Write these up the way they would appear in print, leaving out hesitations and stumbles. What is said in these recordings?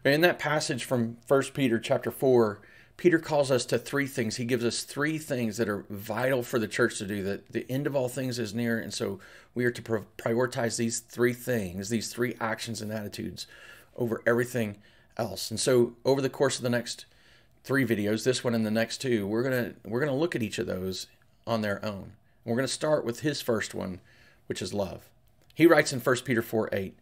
In that passage from 1 Peter chapter 4, Peter calls us to three things. He gives us three things that are vital for the church to do, that the end of all things is near. And so we are to prioritize these three things, these three actions and attitudes over everything else. And so over the course of the next three videos, this one and the next two, we're gonna look at each of those on their own. And we're going to start with his first one, which is love. He writes in 1 Peter 4:8,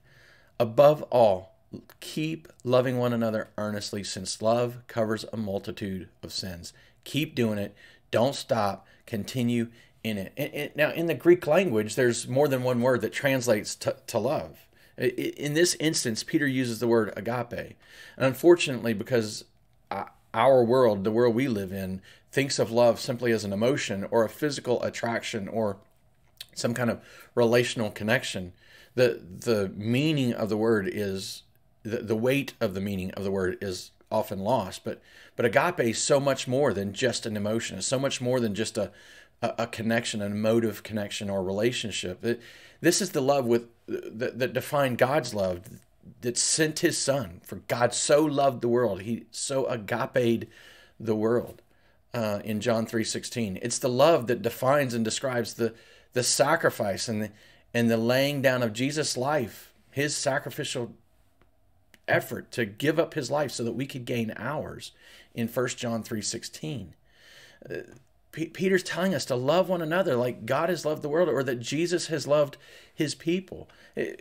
above all, keep loving one another earnestly, since love covers a multitude of sins. Keep doing it. Don't stop. Continue in it. Now, in the Greek language, there's more than one word that translates to love. In this instance, Peter uses the word agape. And unfortunately, because our world, the world we live in, thinks of love simply as an emotion or a physical attraction or some kind of relational connection, the meaning of the word is, the weight of the meaning of the word is often lost. But agape is so much more than just an emotion. It's so much more than just a connection, an emotive connection or relationship. This is the love that defined God's love, that sent his son. For God so loved the world, he so agape'd the world, in John 3:16. It's the love that defines and describes the sacrifice and the laying down of Jesus' life, his sacrificial effort to give up his life so that we could gain ours, in 1 John 3:16. Peter's telling us to love one another like God has loved the world, or that Jesus has loved his people.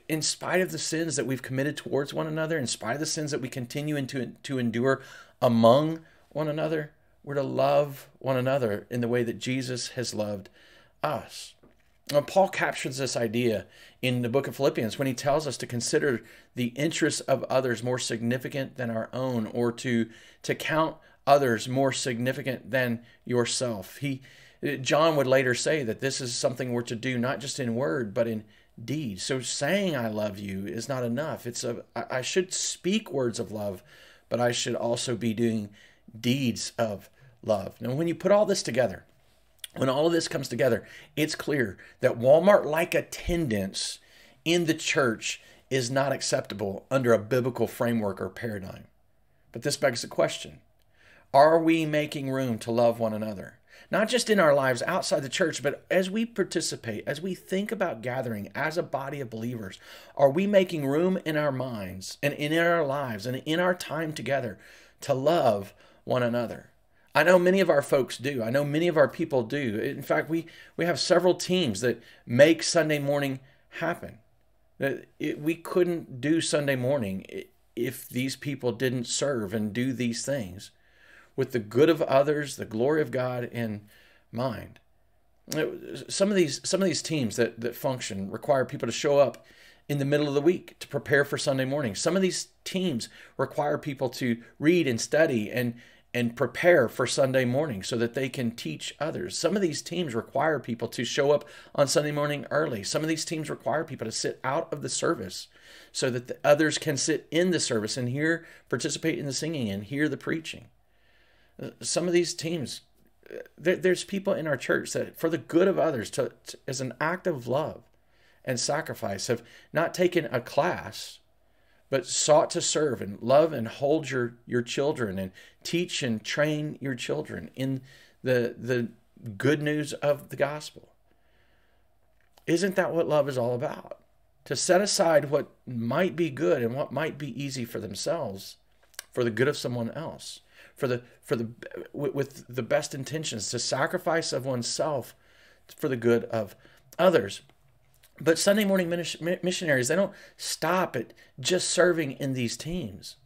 In spite of the sins that we've committed towards one another, in spite of the sins that we continue to endure among one another, we're to love one another in the way that Jesus has loved us. Now, Paul captures this idea in the book of Philippians when he tells us to consider the interests of others more significant than our own, or to count others more significant than yourself. John would later say that this is something we're to do not just in word, but in deed. So saying I love you is not enough. I should speak words of love, but I should also be doing deeds of love. Now, when you put all this together, when all of this comes together, it's clear that Walmart-like attendance in the church is not acceptable under a biblical framework or paradigm. But this begs the question, are we making room to love one another? Not just in our lives outside the church, but as we participate, as we think about gathering as a body of believers, are we making room in our minds and in our lives and in our time together to love one another? I know many of our folks do. I know many of our people do. In fact, we have several teams that make Sunday morning happen. We couldn't do Sunday morning if these people didn't serve and do these things with the good of others, the glory of God in mind. Some of these teams that function require people to show up in the middle of the week to prepare for Sunday morning. Some of these teams require people to read and study and prepare for Sunday morning so that they can teach others. Some of these teams require people to show up on Sunday morning early. Some of these teams require people to sit out of the service so that the others can sit in the service and participate in the singing and hear the preaching. Some of these teams, there's people in our church that, for the good of others, as an act of love and sacrifice, have not taken a class, but sought to serve and love and hold your children and teach and train your children in the good news of the gospel. Isn't that what love is all about? To set aside what might be good and what might be easy for themselves for the good of someone else, with the best intentions, to sacrifice of oneself for the good of others. But Sunday morning missionaries, they don't stop at just serving in these teams.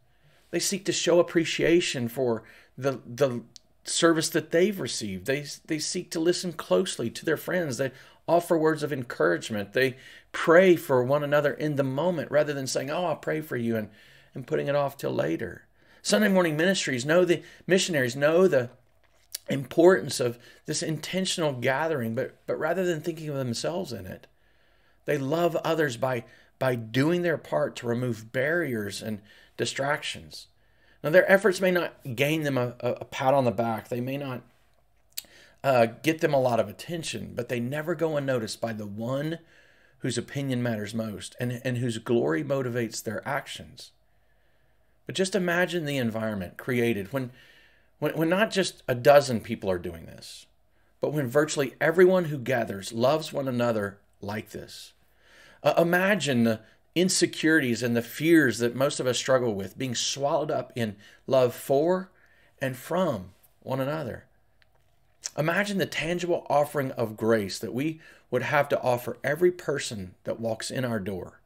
They seek to show appreciation for the service that they've received. They seek to listen closely to their friends. They offer words of encouragement. They pray for one another in the moment rather than saying, oh, I'll pray for you, and putting it off till later. Sunday morning missionaries know the importance of this intentional gathering, but rather than thinking of themselves in it, they love others by doing their part to remove barriers and distractions. Now, their efforts may not gain them a pat on the back. They may not get them a lot of attention, but they never go unnoticed by the one whose opinion matters most and whose glory motivates their actions. But just imagine the environment created when not just a dozen people are doing this, but when virtually everyone who gathers loves one another like this. Imagine the insecurities and the fears that most of us struggle with being swallowed up in love for and from one another. Imagine the tangible offering of grace that we would have to offer every person that walks in our door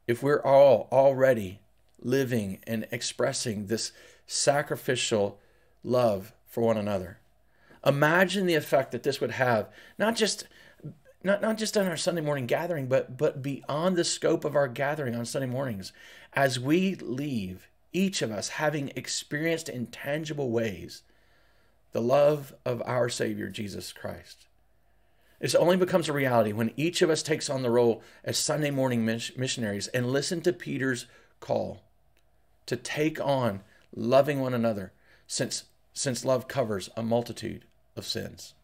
if we're all already living and expressing this sacrificial love for one another. Imagine the effect that this would have, not just on our Sunday morning gathering, but beyond the scope of our gathering on Sunday mornings, as we leave, each of us having experienced in tangible ways the love of our Savior, Jesus Christ. This only becomes a reality when each of us takes on the role as Sunday morning missionaries and listen to Peter's call to take on loving one another, since love covers a multitude of sins.